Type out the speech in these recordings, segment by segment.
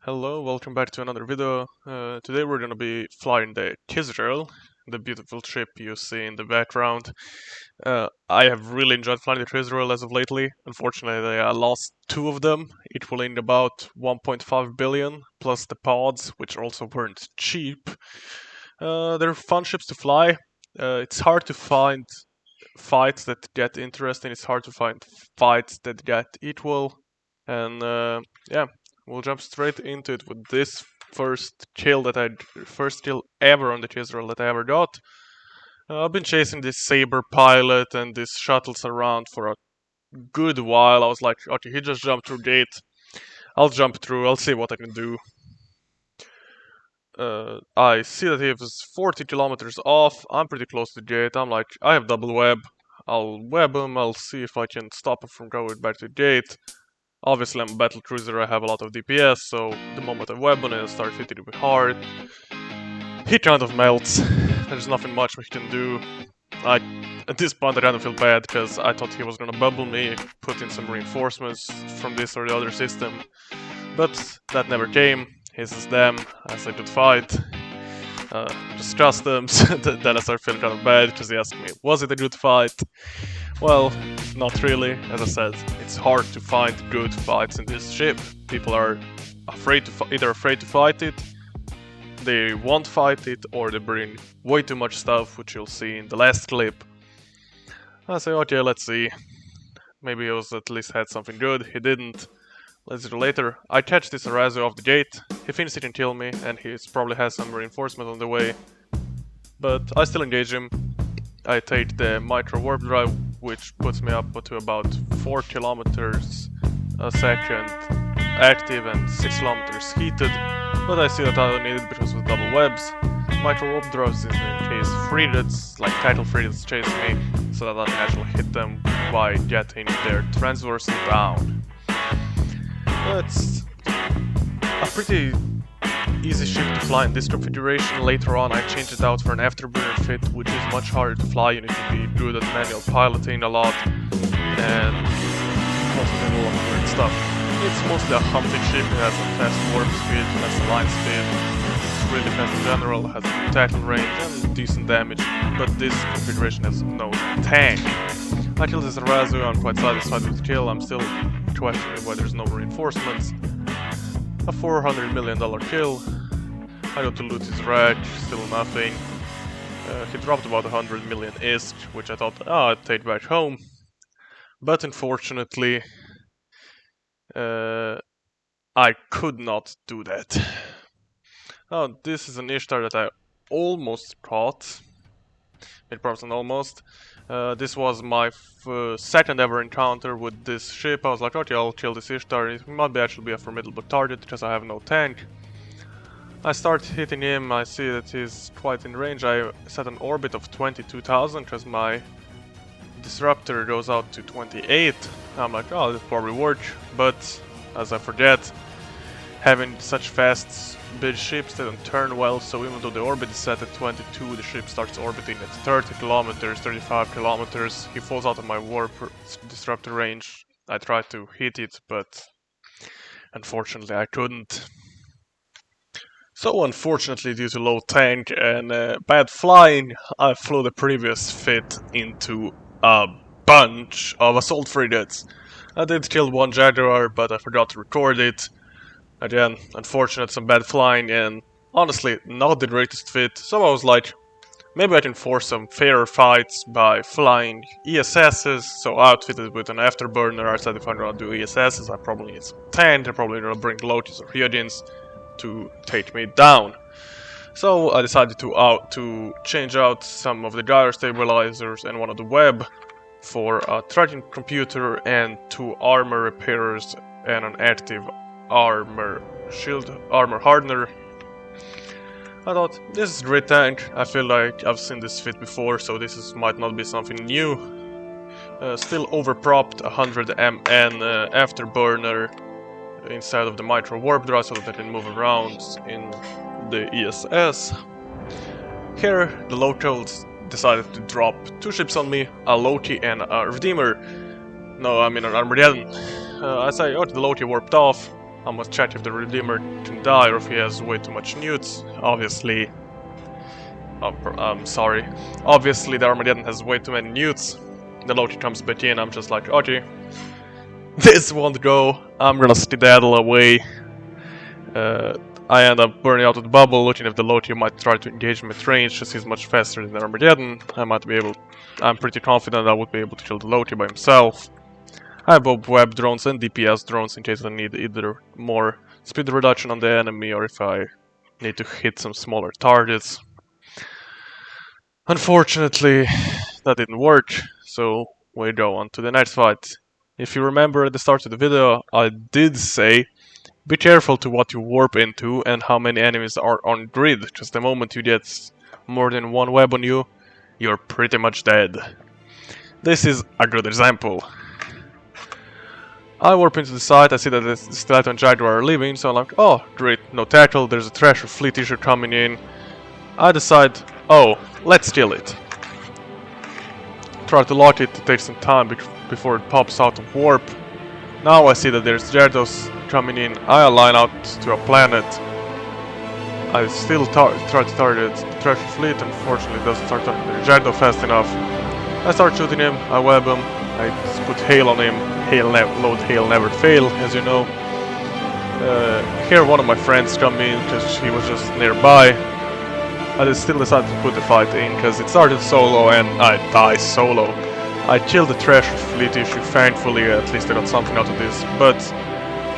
Hello, welcome back to another video. Today we're gonna be flying the Kisel, the beautiful ship you see in the background. I have really enjoyed flying the Kisel as of lately. Unfortunately, I lost two of them, equaling about 1.5 billion, plus the pods, which also weren't cheap. They're fun ships to fly. It's hard to find fights that get interesting, it's hard to find fights that get equal, and yeah. We'll jump straight into it with this first kill ever on the Kisel that I ever got. I've been chasing this Saber pilot and these shuttles around for a good while. I was like, okay, he just jumped through gate. I'll jump through, I'll see what I can do. I see that he was 40 kilometers off. I'm pretty close to the gate. I'm like, I have double web. I'll web him, I'll see if I can stop him from going back to the gate. Obviously, I'm a battle cruiser, I have a lot of DPS, so the moment I web on it and start hitting it hard, he kind of melts. There's nothing much we can do. At this point, I kind of feel bad because I thought he was gonna bubble me, put in some reinforcements from this or the other system, but that never came. His is them, as a good fight. Just customs. Then I start feeling kind of bad because he asked me, was it a good fight? Well, not really. As I said, it's hard to find good fights in this ship. People are either afraid to fight it, they won't fight it, or they bring way too much stuff, which you'll see in the last clip. I say, okay, let's see. Maybe he was at least had something good. He didn't. Let's do later. I catch this Arazu off the gate. He thinks he can kill me, and he probably has some reinforcement on the way. But I still engage him. I take the micro warp drive, which puts me up to about 4 kilometers a second active and 6 kilometers heated, but I see that I don't need it because with double webs. Micro warp drives is in case frigates, like title frigates, chase me, so that I can actually hit them by getting their transversal down. It's a pretty easy ship to fly in this configuration. Later on I changed it out for an afterburner fit, which is much harder to fly. You need to be good at manual piloting a lot and also do a lot of weird stuff. It's mostly a humping ship. It has a fast warp speed, fast line speed, it's really fast in general, has a tackle range and decent damage, but this configuration has no tank. I killed this Arazu, I'm quite satisfied with the kill. I'm still questioning why there's no reinforcements. A $400 million kill. I got to loot his rack, still nothing. He dropped about 100 million ISK, which I thought, I'd take back home. But unfortunately, I could not do that. Oh, this is an Ishtar that I almost caught. It probably wasn't almost. This was my second ever encounter with this ship. I was like, okay, I'll kill this Ishtar. It might actually be a formidable target because I have no tank. I start hitting him. I see that he's quite in range. I set an orbit of 22,000 because my disruptor goes out to 28. I'm like, oh, this probably work. But as I forget, having such fast big ships, they don't turn well, so even though the orbit is set at 22, the ship starts orbiting at 30 kilometers, 35 kilometers. He falls out of my warp disruptor range. I tried to hit it, but unfortunately I couldn't. So unfortunately, due to low tank and bad flying, I flew the previous fit into a bunch of assault frigates. I did kill one Jaguar, but I forgot to record it. Again, unfortunate, some bad flying, and honestly, not the greatest fit, so I was like, maybe I can force some fairer fights by flying ESSs, so outfitted with an afterburner. I said if I'm gonna do ESSs, I probably need some tank, I probably gonna bring Lokis or Hyodins to take me down. So I decided to change out some of the gyro stabilizers and one of the web for a tracking computer and 2 armor repairers and an active armor hardener. I thought, this is a great tank. I feel like I've seen this fit before, so this might not be something new. Still overpropped 100 MN afterburner inside of the micro warp drive so that I can move around in the ESS. Here, the locals decided to drop 2 ships on me, a Loki and a Redeemer. No, I mean an Armageddon. I say, oh, the Loki warped off. I must check if the Redeemer can die or if he has way too much newts. Obviously... I'm sorry. Obviously the Armageddon has way too many newts. The Loki comes back in, I'm just like, okay, this won't go, I'm gonna skedaddle away. I end up burning out of the bubble, looking if the Loki might try to engage me at range, because he's much faster than the Armageddon. I'm pretty confident I would be able to kill the Loki by himself. I have both web drones and DPS drones in case I need either more speed reduction on the enemy or if I need to hit some smaller targets. Unfortunately, that didn't work, so we go on to the next fight. If you remember at the start of the video, I did say, be careful to what you warp into and how many enemies are on grid, because the moment you get more than one web on you, you're pretty much dead. This is a good example. I warp into the site, I see that the Stiletto and Jaguar are leaving, so I'm like, oh great, no tackle, there's a Thrasher fleet issue coming in. I decide, oh, let's kill it. Try to lock it to take some time before it pops out of warp. Now I see that there's Gyarados coming in. I align out to a planet. I still try to target the Thrasher fleet, unfortunately it doesn't start targeting the Gyarados fast enough. I start shooting him, I web him, I put hail on him. Load hail never fail, as you know. Here one of my friends come in because he was just nearby. I still decided to put the fight in because it started solo and I die solo. I killed the Thrasher fleet issue, thankfully, at least I got something out of this, but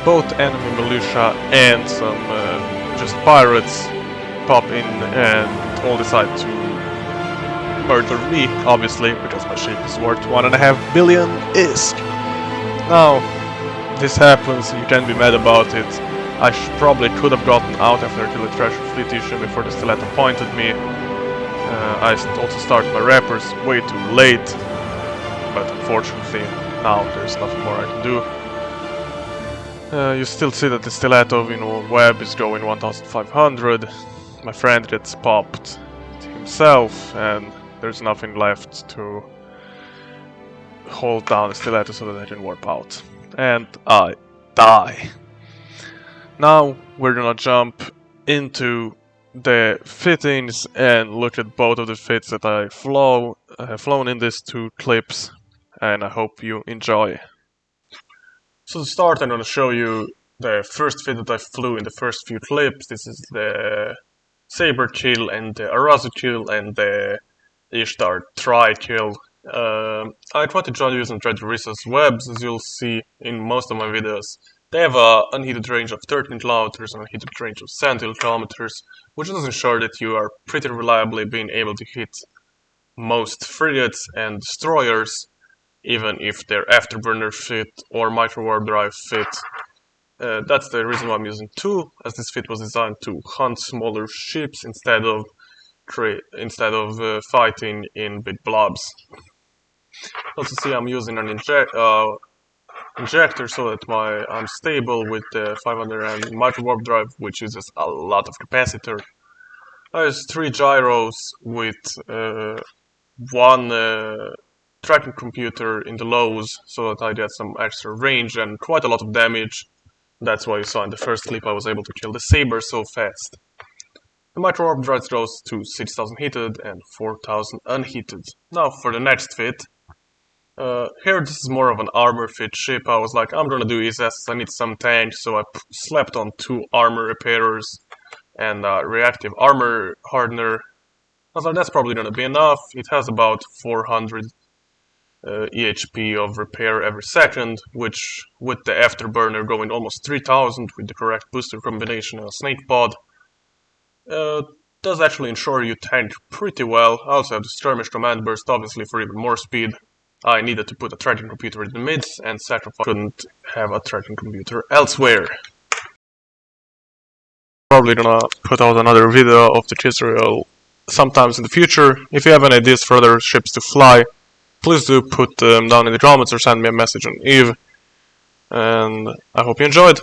both enemy militia and some just pirates pop in and all decide to murder me, obviously, because my ship is worth 1.5 billion ISK. Now, this happens, you can't be mad about it. I probably could have gotten out after I killed the Thrasher fleet issue before the Stiletto pointed me. I also started my rappers way too late, but unfortunately now there's nothing more I can do. You still see that the Stiletto web is going 1500. My friend gets popped himself and there's nothing left to hold down the Stiletto so that I can warp out. And I die. Now we're gonna jump into the fittings and look at both of the fits that I have flown in these two clips, and I hope you enjoy. So to start, I'm gonna show you the first fit that I flew in the first few clips. This is the Saber kill and the Arazu kill and the Ishtar try kill. I try to try using Dreadrisa's webs, as you'll see in most of my videos. They have an unheated range of 13 kilometers and a heated range of 17 kilometers, which does ensure that you are pretty reliably being able to hit most frigates and destroyers, even if they're Afterburner fit or Micro Warp Drive fit. That's the reason why I'm using two, as this fit was designed to hunt smaller ships instead of fighting in big blobs. Also see I'm using an injector so that I'm stable with the 500 and Micro Warp Drive, which uses a lot of capacitor. I use 3 gyros with one tracking computer in the lows so that I get some extra range and quite a lot of damage. That's why you saw in the first clip I was able to kill the Saber so fast. The Micro Warp Drive goes to 6000 heated and 4000 unheated. Now for the next fit. Here this is more of an armor fit ship. I was like, I'm gonna do ESS, I need some tank, so I slapped on 2 armor repairers and a reactive armor hardener. I was like, that's probably gonna be enough. It has about 400 EHP of repair every second, which with the afterburner going almost 3000 with the correct booster combination and a snake pod, does actually ensure you tank pretty well. I also have the skirmish command burst, obviously, for even more speed. I needed to put a tracking computer in the mids and sacrifice couldn't have a tracking computer elsewhere. Probably gonna put out another video of the Khizriel sometimes in the future. If you have any ideas for other ships to fly, please do put them down in the comments or send me a message on Eve. And I hope you enjoyed.